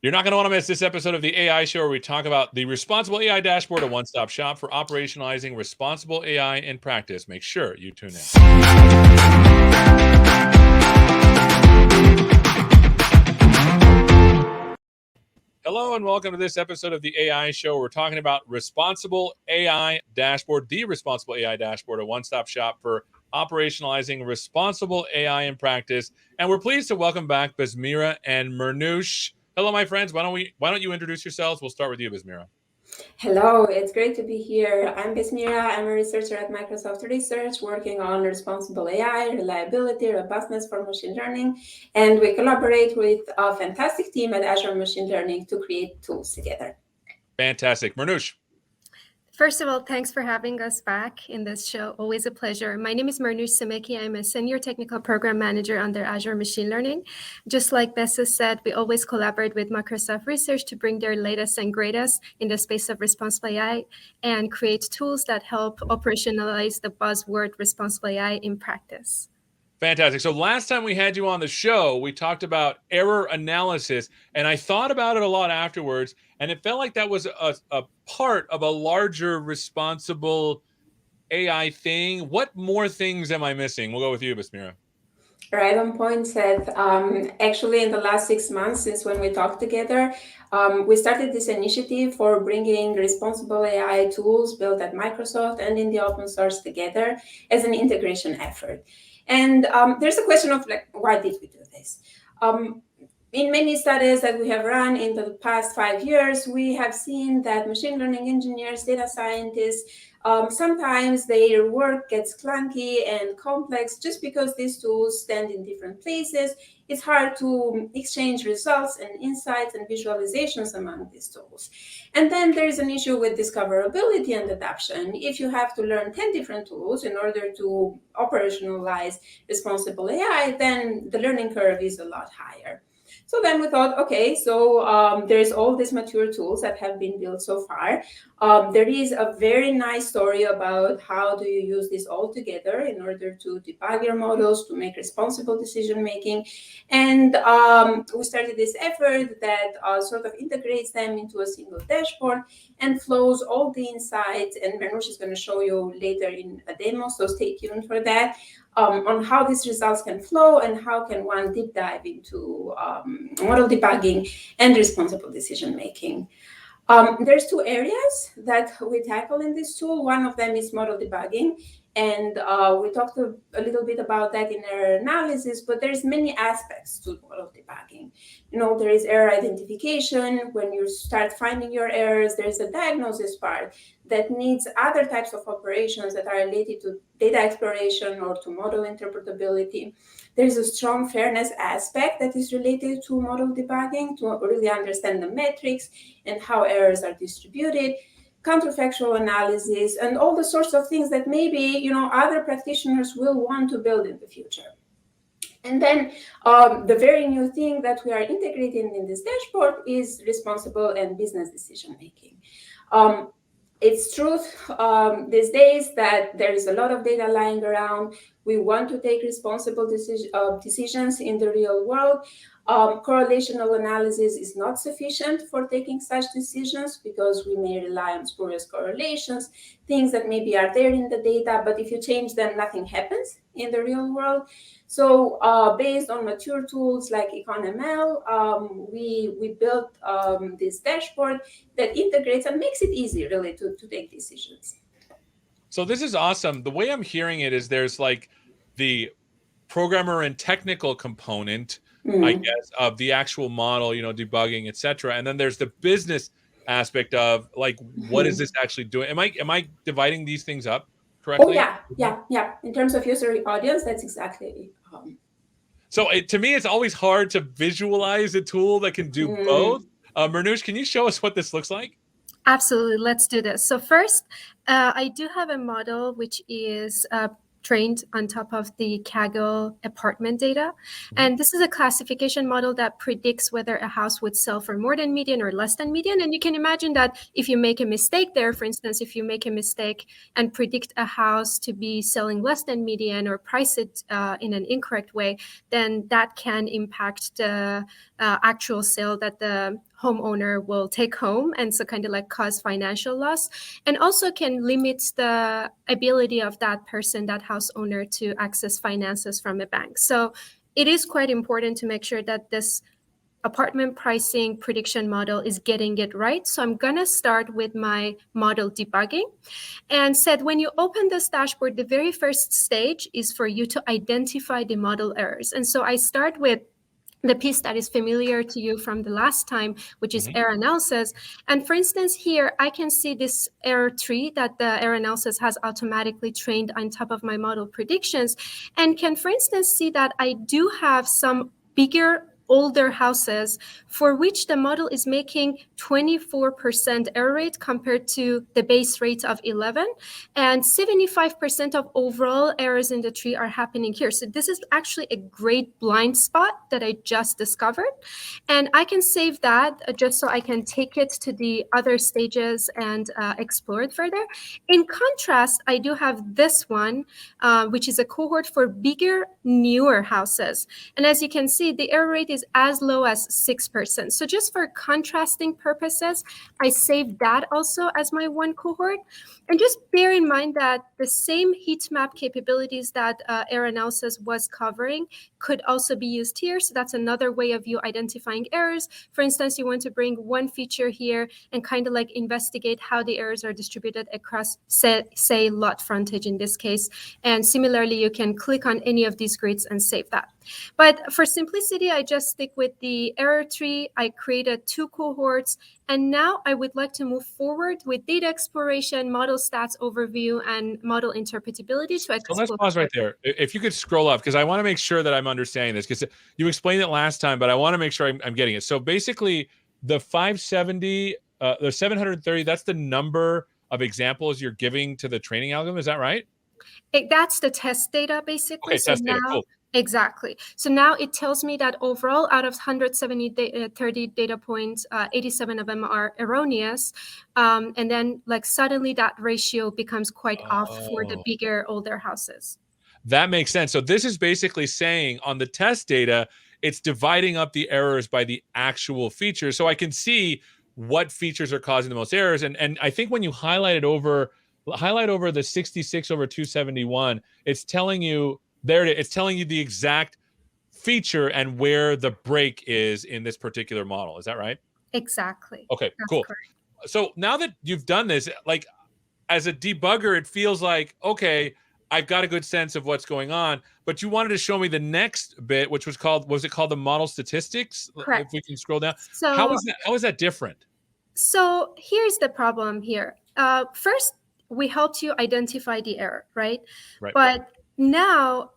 You're not going to want to miss this episode of the AI Show where we talk about the Responsible AI Dashboard, a one-stop shop for operationalizing responsible AI in practice. Make sure you tune in. Hello and welcome to this episode of the AI Show. We're talking about Responsible AI Dashboard, the Responsible AI Dashboard, a one-stop shop for operationalizing responsible AI in practice. And we're pleased to welcome back Besmira and Mehrnoosh. Hello, my friends. Why don't you introduce yourselves? We'll start with you, Besmira. Hello, it's great to be here. I'm Besmira. I'm a researcher at Microsoft Research working on responsible AI, reliability, robustness for machine learning, and we collaborate with a fantastic team at Azure Machine Learning to create tools together. Fantastic. Mehrnoosh. First of all, thanks for having us back in this show. Always a pleasure. My name is Mehrnoosh Simeki. I'm a senior technical program manager under Azure Machine Learning. Just like Bessa said, we always collaborate with Microsoft Research to bring their latest and greatest in the space of responsible AI and create tools that help operationalize the buzzword responsible AI in practice. Fantastic. So last time we had you on the show, we talked about error analysis, and I thought about it a lot afterwards, and it felt like that was a part of a larger responsible AI thing. What more things am I missing? We'll go with you, Besmira. Right on point, Seth. Actually, in the last 6 months since when we talked together, we started this initiative for bringing responsible AI tools built at Microsoft and in the open source together as an integration effort. And there's a question of why did we do this? In many studies that we have run in the past 5 years, we have seen that machine learning engineers, data scientists, sometimes their work gets clunky and complex just because these tools stand in different places. It's hard to exchange results and insights and visualizations among these tools. And then there's an issue with discoverability and adoption. If you have to learn 10 different tools in order to operationalize responsible AI, then the learning curve is a lot higher. So then we thought, okay, so there's all these mature tools that have been built so far. There is a very nice story about how do you use this all together in order to debug your models, to make responsible decision-making. And we started this effort that sort of integrates them into a single dashboard and flows all the insights. And Mehrnoosh is going to show you later in a demo, so stay tuned for that. On how these results can flow and how can one deep dive into model debugging and responsible decision-making. There's 2 areas that we tackle in this tool. One of them is model debugging, and we talked a little bit about that in error analysis, but there's many aspects to model debugging. You know, there is error identification. When you start finding your errors, there's a diagnosis part that needs other types of operations that are related to data exploration or to model interpretability. There's a strong fairness aspect that is related to model debugging to really understand the metrics and how errors are distributed, counterfactual analysis, and all the sorts of things that maybe, you know, other practitioners will want to build in the future. And then the very new thing that we are integrating in this dashboard is responsible and business decision-making. It's truth these days that there is a lot of data lying around. We want to take responsible decisions in the real world. Correlational analysis is not sufficient for taking such decisions because we may rely on spurious correlations, things that maybe are there in the data, but if you change them, nothing happens in the real world. So based on mature tools like ECONML, we built this dashboard that integrates and makes it easy really to take decisions. So this is awesome. The way I'm hearing it is there's like the programmer and technical component, I guess, of the actual model, you know, debugging, etc. And then there's the business aspect of like, what is this actually doing? Am I dividing these things up correctly? Oh yeah. In terms of user audience, that's exactly. So to me, it's always hard to visualize a tool that can do both. Mehrnoosh, can you show us what this looks like? Absolutely. Let's do this. So first, I do have a model which is trained on top of the Kaggle apartment data. And this is a classification model that predicts whether a house would sell for more than median or less than median. And you can imagine that if you make a mistake there, for instance, if you make a mistake and predict a house to be selling less than median or price it in an incorrect way, then that can impact the actual sale that the homeowner will take home, and so kind of like cause financial loss, and also can limit the ability of that person, that house owner, to access finances from a bank. So it is quite important to make sure that this apartment pricing prediction model is getting it right. So I'm going to start with my model debugging, and said when you open this dashboard, the very first stage is for you to identify the model errors. And so I start with the piece that is familiar to you from the last time, which is error analysis. And for instance, here I can see this error tree that the error analysis has automatically trained on top of my model predictions, and can, for instance, see that I do have some bigger, older houses for which the model is making 24% error rate compared to the base rate of 11, and 75% of overall errors in the tree are happening here. So this is actually a great blind spot that I just discovered, and I can save that just so I can take it to the other stages and explore it further. In contrast, I do have this one, which is a cohort for bigger, newer houses, and as you can see, the error rate is as low as 6%. So just for contrasting purposes, I saved that also as my one cohort. And just bear in mind that the same heat map capabilities that error analysis was covering could also be used here. So that's another way of you identifying errors. For instance, you want to bring one feature here and kind of like investigate how the errors are distributed across, say lot frontage in this case. And similarly, you can click on any of these grids and save that. But for simplicity, I just stick with the error tree. I created 2 cohorts, and now I would like to move forward with data exploration, model stats overview, and model interpretability to explore. So let's pause right there. If you could scroll up, because I want to make sure that I'm understanding this, because you explained it last time, but I want to make sure I'm getting it. So basically, the 570, the 730, that's the number of examples you're giving to the training algorithm. Is that right? That's the test data, basically. Okay, test data, cool. Exactly. So now it tells me that overall, out of 130 data points, 87 of them are erroneous. And then like suddenly that ratio becomes quite off for the bigger, older houses. That makes sense. So this is basically saying on the test data, it's dividing up the errors by the actual features. So I can see what features are causing the most errors. And I think when you highlight over the 66 over 271, it's telling you there it's telling you the exact feature and where the break is in this particular model. Is that right? Exactly. Okay, That's cool. correct. So now that you've done this, like as a debugger, it feels like, okay, I've got a good sense of what's going on, but you wanted to show me the next bit, which was it called the model statistics? Correct. If we can scroll down. So How is that different? So here's the problem here. First, we helped you identify the error, right? Right. But now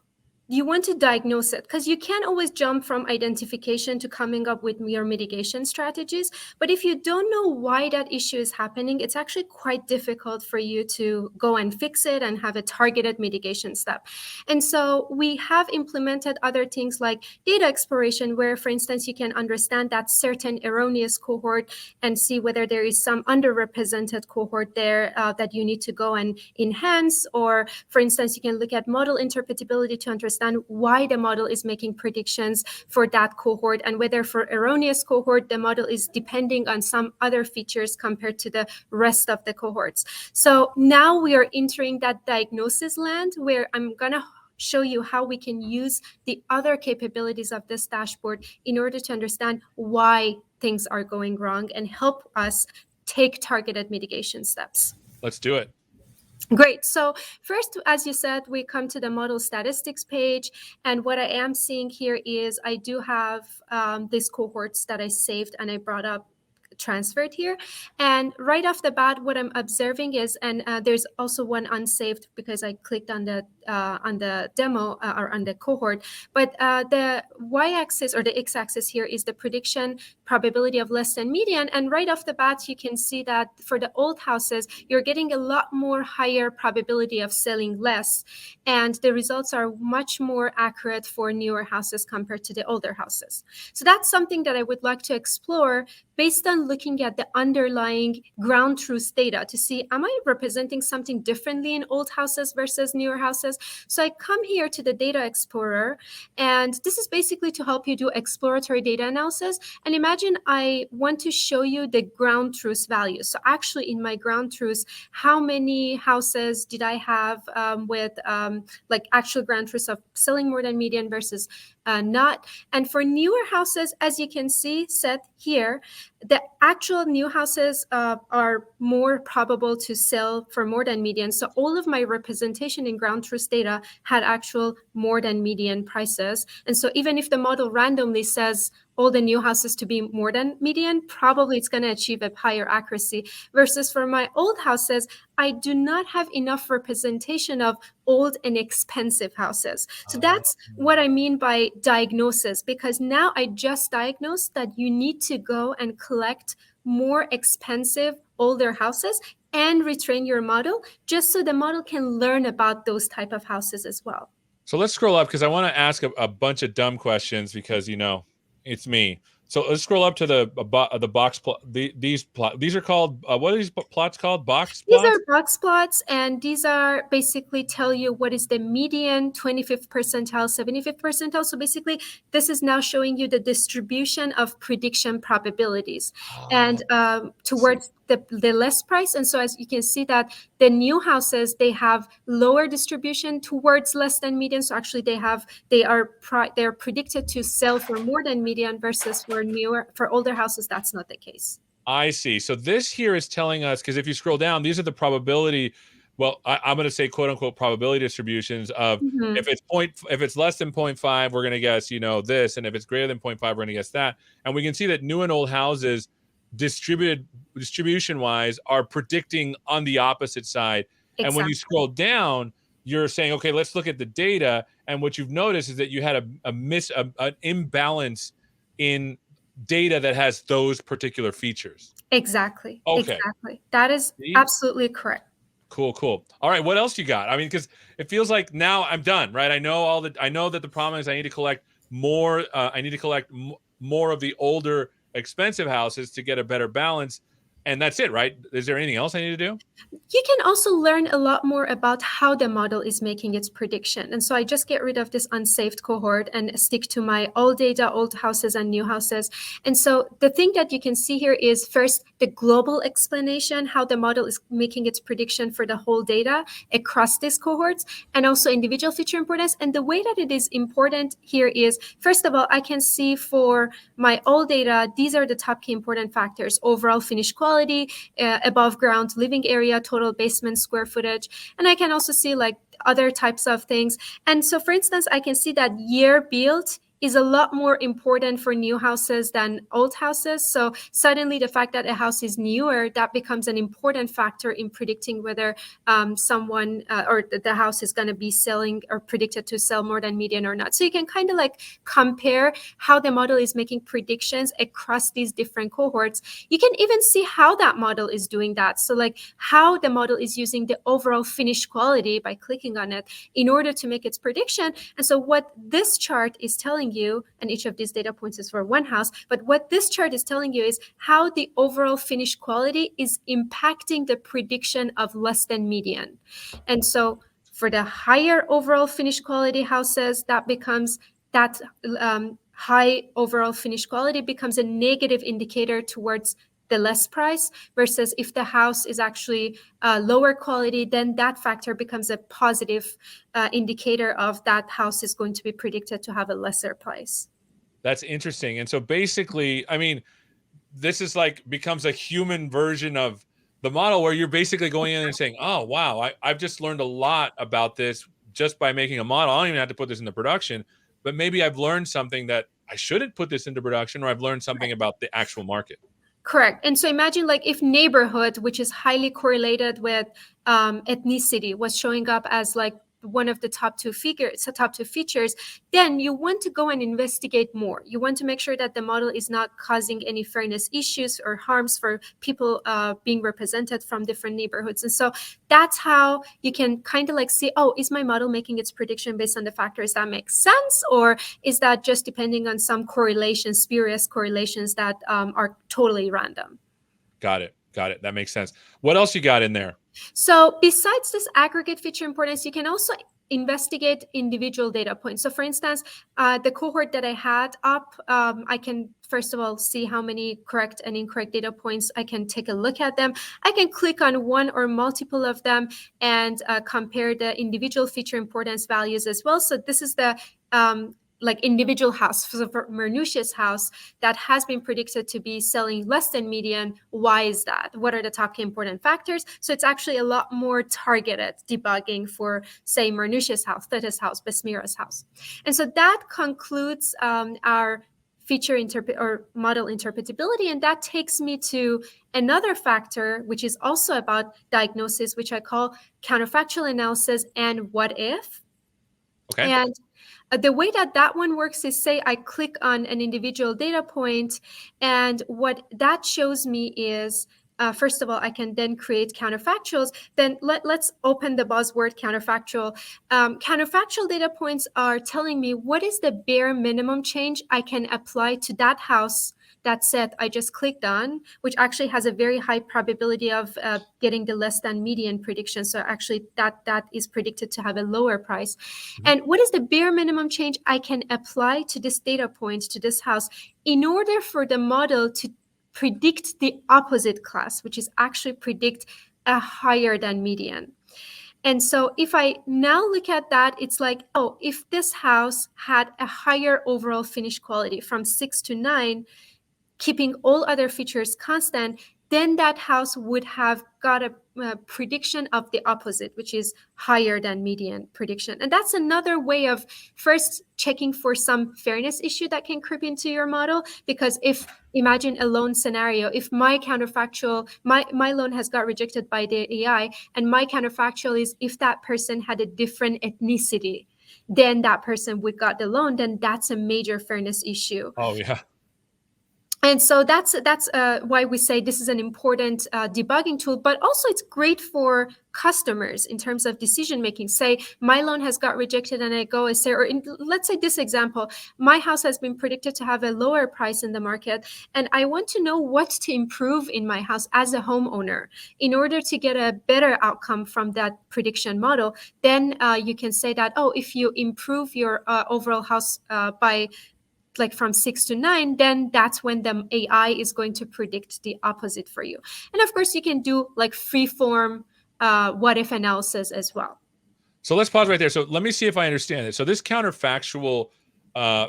you want to diagnose it, because you can't always jump from identification to coming up with your mitigation strategies. But if you don't know why that issue is happening, it's actually quite difficult for you to go and fix it and have a targeted mitigation step. And so we have implemented other things like data exploration, where, for instance, you can understand that certain erroneous cohort and see whether there is some underrepresented cohort there that you need to go and enhance. Or, for instance, you can look at model interpretability to understand why the model is making predictions for that cohort, and whether for erroneous cohort, the model is depending on some other features compared to the rest of the cohorts. So now we are entering that diagnosis land, where I'm going to show you how we can use the other capabilities of this dashboard in order to understand why things are going wrong and help us take targeted mitigation steps. Let's do it. Great. So first, as you said, we come to the model statistics page. And what I am seeing here is I do have these cohorts that I saved and I brought up transferred here. And right off the bat, what I'm observing is, and there's also one unsaved because I clicked on the demo or on the cohort, but the y-axis or the x-axis here is the prediction probability of less than median. And right off the bat, you can see that for the old houses, you're getting a lot more higher probability of selling less. And the results are much more accurate for newer houses compared to the older houses. So that's something that I would like to explore based on looking at the underlying ground truth data to see, am I representing something differently in old houses versus newer houses? houses. So I come here to the Data Explorer, and this is basically to help you do exploratory data analysis. And imagine I want to show you the ground truth values. So actually in my ground truths, how many houses did I have with like actual ground truths of selling more than median versus not. And for newer houses, as you can see set here, the actual new houses are more probable to sell for more than median. So all of my representation in ground truth data had actual more than median prices. And so even if the model randomly says all the new houses to be more than median, probably it's going to achieve a higher accuracy. Versus for my old houses, I do not have enough representation of old and expensive houses. So that's what I mean by diagnosis, because now I just diagnosed that you need to go and collect more expensive, older houses and retrain your model just so the model can learn about those type of houses as well. So let's scroll up because I want to ask a bunch of dumb questions because, you know, it's me. So let's scroll up to the box plot. These are called what are these plots called? Box plots? These are box plots, and these are basically tell you what is the median, 25th percentile, 75th percentile. So basically, this is now showing you the distribution of prediction probabilities and towards the less price. And so as you can see that the new houses, they have lower distribution towards less than median. So actually they're predicted to sell for more than median versus for older houses, that's not the case. I see. So this here is telling us, because if you scroll down, these are the probability. Well, I'm going to say quote unquote probability distributions of if it's less than 0.5, we're going to guess, you know, this. And if it's greater than 0.5, we're going to guess that. And we can see that new and old houses distribution wise are predicting on the opposite side. Exactly. And when you scroll down, you're saying, okay, let's look at the data. And what you've noticed is that you had an imbalance in data that has those particular features. Exactly. Okay. Exactly. That is absolutely correct. Cool. All right. What else you got? I mean, because it feels like now I'm done, right? I know that the problem is I need to collect more. I need to collect more of the older, expensive houses to get a better balance. And that's it, right? Is there anything else I need to do? You can also learn a lot more about how the model is making its prediction. And so I just get rid of this unsaved cohort and stick to my old data, old houses and new houses. And so the thing that you can see here is first the global explanation, how the model is making its prediction for the whole data across these cohorts, and also individual feature importance. And the way that it is important here is, first of all, I can see for my old data, these are the top key important factors: overall finish quality, above ground living area, total basement square footage. And I can also see like other types of things. And so for instance, I can see that year built is a lot more important for new houses than old houses. So suddenly the fact that a house is newer, that becomes an important factor in predicting whether someone or the house is going to be selling or predicted to sell more than median or not. So you can kind of like compare how the model is making predictions across these different cohorts. You can even see how that model is doing that. So like how the model is using the overall finish quality by clicking on it in order to make its prediction. And so what this chart is telling you, and each of these data points is for one house, but what this chart is telling you is how the overall finish quality is impacting the prediction of less than median. And so for the higher overall finish quality houses, that becomes that high overall finish quality becomes a negative indicator towards the less price, versus if the house is actually lower quality, then that factor becomes a positive indicator of that house is going to be predicted to have a lesser price. That's interesting. And so basically, I mean, this is like becomes a human version of the model where you're basically going in and saying, oh, wow, I've just learned a lot about this just by making a model. I don't even have to put this into production, but maybe I've learned something that I shouldn't put this into production, or I've learned something about the actual market. Correct. And so imagine like if neighborhood, which is highly correlated with ethnicity, was showing up as like one of the top two features, then you want to go and investigate more. You want to make sure that the model is not causing any fairness issues or harms for people being represented from different neighborhoods. And so that's how you can kind of like see, oh, is my model making its prediction based on the factors that make sense? Or is that just depending on some correlations, spurious correlations that are totally random? Got it. That makes sense. What else you got in there? So besides this aggregate feature importance, you can also investigate individual data points. So for instance, the cohort that I had up, I can first of all see how many correct and incorrect data points. I can take a look at them. I can click on one or multiple of them and compare the individual feature importance values as well. So this is the like individual house. So for Mehrnoosh's house, that has been predicted to be selling less than median. Why is that? What are the top key important factors? So it's actually a lot more targeted debugging for, say, Mehrnoosh's house, Theta's house, Besmira's house. And so that concludes our feature or model interpretability. And that takes me to another factor, which is also about diagnosis, which I call counterfactual analysis and what if. Okay. And the way that one works is, say I click on an individual data point, and what that shows me is, first of all, I can then create counterfactuals. Then let's open the buzzword counterfactual. Counterfactual data points are telling me what is the bare minimum change I can apply to that house, that set I just clicked on, which actually has a very high probability of getting the less than median prediction. So actually that is predicted to have a lower price. Mm-hmm. And what is the bare minimum change I can apply to this data point, to this house, in order for the model to predict the opposite class, which is actually predict a higher than median. And so if I now look at that, it's like, oh, if this house had a higher overall finish quality from 6 to 9, keeping all other features constant, then that house would have got a prediction of the opposite, which is higher than median prediction. And that's another way of first checking for some fairness issue that can creep into your model. Because if, imagine a loan scenario, if my counterfactual, my loan has got rejected by the AI, and my counterfactual is if that person had a different ethnicity, then that person would got the loan, then that's a major fairness issue. Oh, yeah. And so that's why we say this is an important debugging tool, but also it's great for customers in terms of decision making. Say my loan has got rejected, and I go and say, or let's say this example, my house has been predicted to have a lower price in the market, and I want to know what to improve in my house as a homeowner in order to get a better outcome from that prediction model. Then you can say that, oh, if you improve your overall house by like from 6 to 9, then that's when the AI is going to predict the opposite for you. And of course, you can do like free form what if analysis as well. So let's pause right there. So let me see if I understand it. So this counterfactual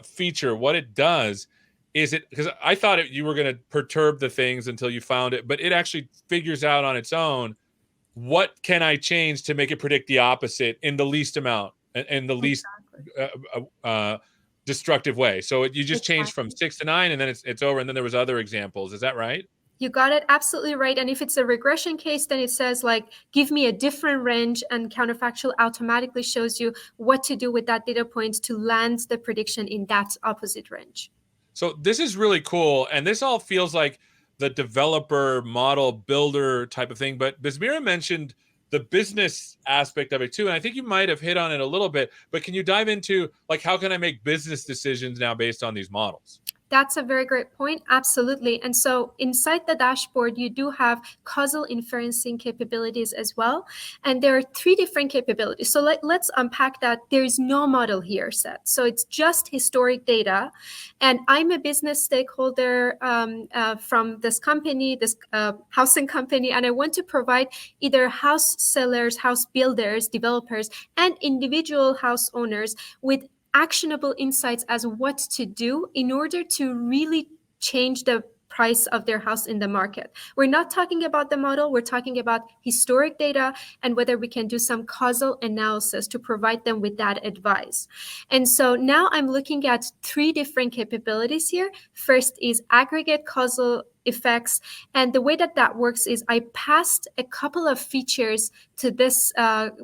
feature, what it does is it, because I thought you were going to perturb the things until you found it, but it actually figures out on its own, what can I change to make it predict the opposite in the least amount and the least destructive way. So you just changed from 6 to 9, and then it's over. And then there was other examples. Is that right? You got it absolutely right. And if it's a regression case, then it says like, give me a different range, and counterfactual automatically shows you what to do with that data point to land the prediction in that opposite range. So this is really cool. And this all feels like the developer model builder type of thing. But Besmira mentioned the business aspect of it too. And I think you might have hit on it a little bit, but can you dive into like, how can I make business decisions now based on these models? That's a very great point. Absolutely. And so inside the dashboard, you do have causal inferencing capabilities as well. And there are 3 different capabilities. So let's unpack that. There is no model here set. So it's just historic data. And I'm a business stakeholder from this company, this housing company, and I want to provide either house sellers, house builders, developers, and individual house owners with actionable insights as what to do in order to really change the price of their house in the market. We're not talking about the model, we're talking about historic data and whether we can do some causal analysis to provide them with that advice. And so now I'm looking at 3 different capabilities here. First is aggregate causal effects. And the way that works is I passed a couple of features to this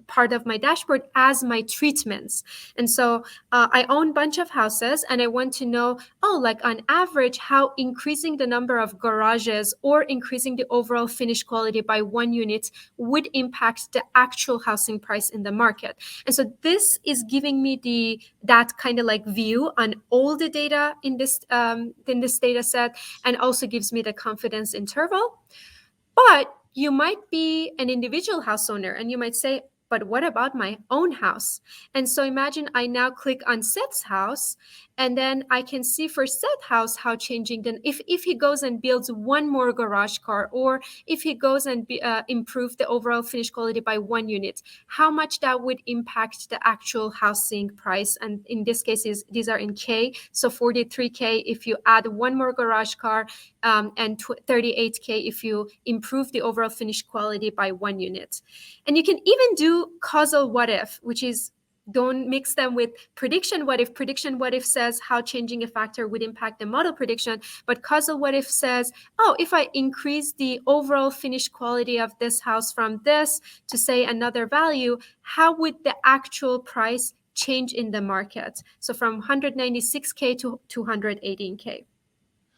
part of my dashboard as my treatments. And so I own a bunch of houses, and I want to know, like on average, how increasing the number of garages or increasing the overall finish quality by 1 unit would impact the actual housing price in the market. And so this is giving me that kind of like view on all the data in this data set, and also gives me the confidence interval. But you might be an individual house owner, and you might say, but what about my own house? And so imagine I now click on Seth's house, and then I can see for Seth's house how changing, then if he goes and builds one more garage car, or if he goes and improve the overall finish quality by 1 unit, how much that would impact the actual housing price. And in this case, these are in K, so 43K if you add one more garage car, and 38K if you improve the overall finish quality by 1 unit. And you can even do causal what if, which is, don't mix them with prediction what if. Prediction what if says how changing a factor would impact the model prediction, but causal what if says, oh, if I increase the overall finish quality of this house from this to say another value, how would the actual price change in the market? So from 196K to 218K.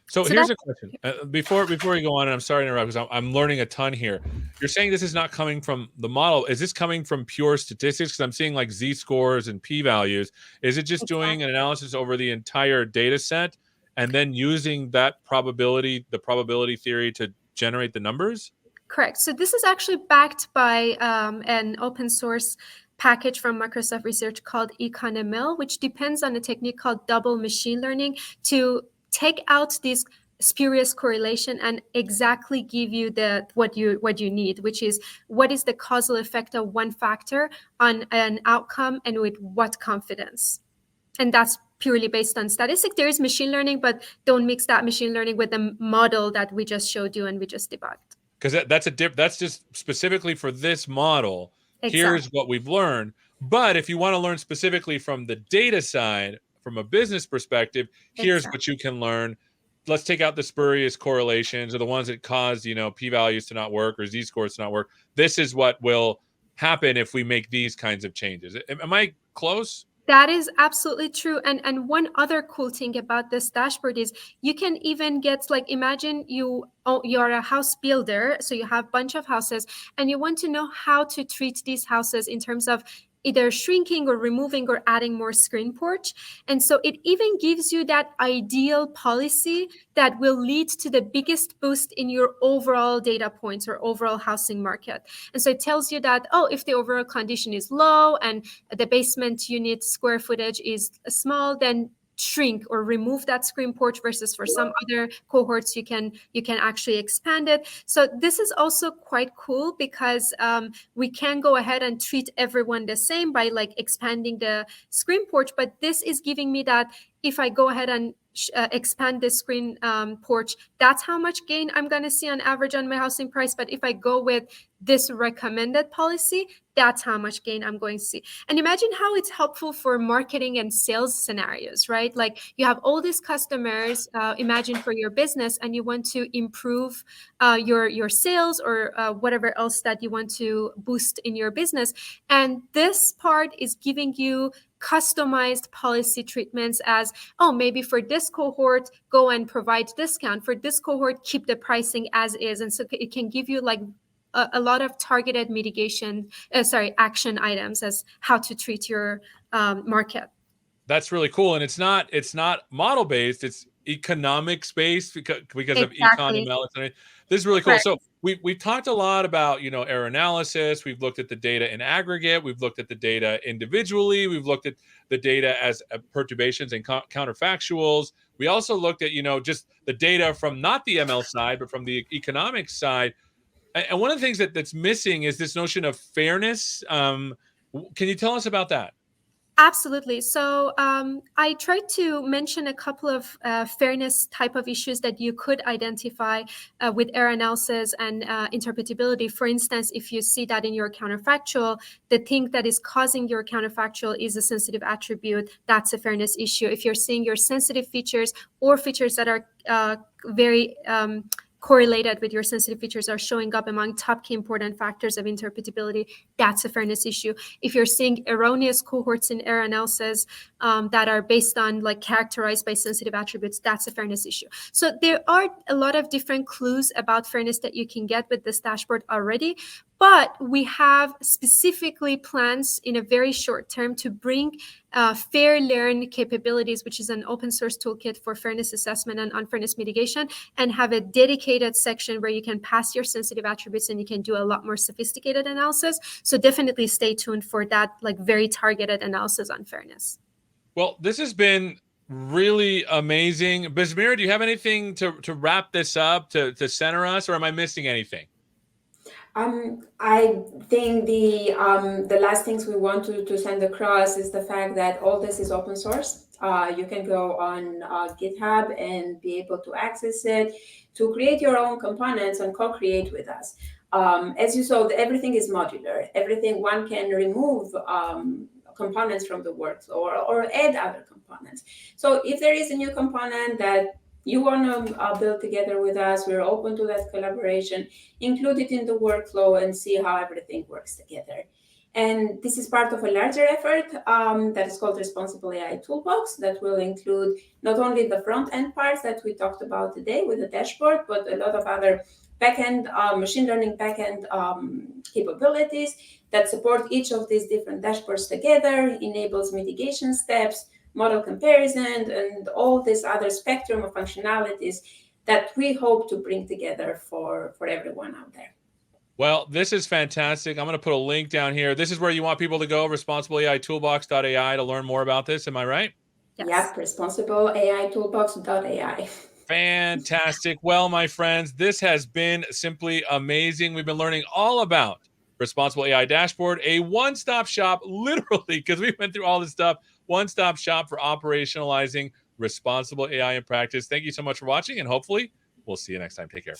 So here's a question. Before we go on, and I'm sorry to interrupt because I'm learning a ton here. You're saying this is not coming from the model. Is this coming from pure statistics? Because I'm seeing like z-scores and p-values. Is it just doing an analysis over the entire data set and then using that probability, the probability theory, to generate the numbers? Correct. So this is actually backed by an open source package from Microsoft Research called ECONML, which depends on a technique called double machine learning to take out these spurious correlation and exactly give you what you need, which is what is the causal effect of one factor on an outcome and with what confidence. And that's purely based on statistics. There is machine learning, but don't mix that machine learning with the model that we just showed you and we just debugged. Because that's just specifically for this model. Exactly. Here's what we've learned. But if you want to learn specifically from the data side, from a business perspective, here's what you can learn. Let's take out the spurious correlations or the ones that cause, p-values to not work or z-scores to not work. This is what will happen if we make these kinds of changes. Am I close? That is absolutely true. And one other cool thing about this dashboard is you can even get, like, imagine you're a house builder, so you have a bunch of houses and you want to know how to treat these houses in terms of either shrinking or removing or adding more screen porch. And so it even gives you that ideal policy that will lead to the biggest boost in your overall data points or overall housing market. And so it tells you that, oh, if the overall condition is low and the basement unit square footage is small, then shrink or remove that screen porch, versus for some other cohorts you can actually expand it. So this is also quite cool because we can go ahead and treat everyone the same by like expanding the screen porch, but this is giving me that if I go ahead and expand the screen porch, that's how much gain I'm going to see on average on my housing price. But if I go with this recommended policy, that's how much gain I'm going to see. And imagine how it's helpful for marketing and sales scenarios, right? Like you have all these customers, imagine for your business, and you want to improve your sales or whatever else that you want to boost in your business. And this part is giving you customized policy treatments as, oh, maybe for this cohort, go and provide discount. For this cohort, keep the pricing as is. And so it can give you like a lot of targeted action items as how to treat your market. That's really cool. And it's not model based, it's economics based because of ECONML. This is really cool. Right. So we've talked a lot about, error analysis. We've looked at the data in aggregate. We've looked at the data individually. We've looked at the data as perturbations and counterfactuals. We also looked at, just the data from not the ML side, but from the economics side. And one of the things that's missing is this notion of fairness. Can you tell us about that? Absolutely. So I tried to mention a couple of fairness type of issues that you could identify with error analysis and interpretability. For instance, if you see that in your counterfactual, the thing that is causing your counterfactual is a sensitive attribute, that's a fairness issue. If you're seeing your sensitive features or features that are very correlated with your sensitive features are showing up among top key important factors of interpretability, that's a fairness issue. If you're seeing erroneous cohorts in error analysis that are based on like characterized by sensitive attributes, that's a fairness issue. So there are a lot of different clues about fairness that you can get with this dashboard already. But we have specifically plans in a very short term to bring Fairlearn capabilities, which is an open source toolkit for fairness assessment and unfairness mitigation, and have a dedicated section where you can pass your sensitive attributes and you can do a lot more sophisticated analysis. So definitely stay tuned for that, like very targeted analysis on fairness. Well, this has been really amazing. Besmira, do you have anything to wrap this up, to center us, or am I missing anything? I think the last things we want to send across is the fact that all this is open source. You can go on GitHub and be able to access it, to create your own components and co-create with us. As you saw, everything is modular. Everything, one can remove components from the works or add other components. So if there is a new component that you want to build together with us, we're open to that collaboration, include it in the workflow and see how everything works together. And this is part of a larger effort that is called Responsible AI Toolbox that will include not only the front-end parts that we talked about today with the dashboard, but a lot of other backend, machine learning backend capabilities that support each of these different dashboards together, enables mitigation steps, model comparison, and all this other spectrum of functionalities that we hope to bring together for everyone out there. Well, this is fantastic. I'm going to put a link down here. This is where you want people to go, responsibleaitoolbox.ai, to learn more about this. Am I right? Yes. Yep, responsibleaitoolbox.ai. Fantastic. Well, my friends, this has been simply amazing. We've been learning all about Responsible AI Dashboard, a one-stop shop, literally, because we went through all this stuff, one-stop shop for operationalizing responsible AI in practice. Thank you so much for watching, and hopefully we'll see you next time. Take care.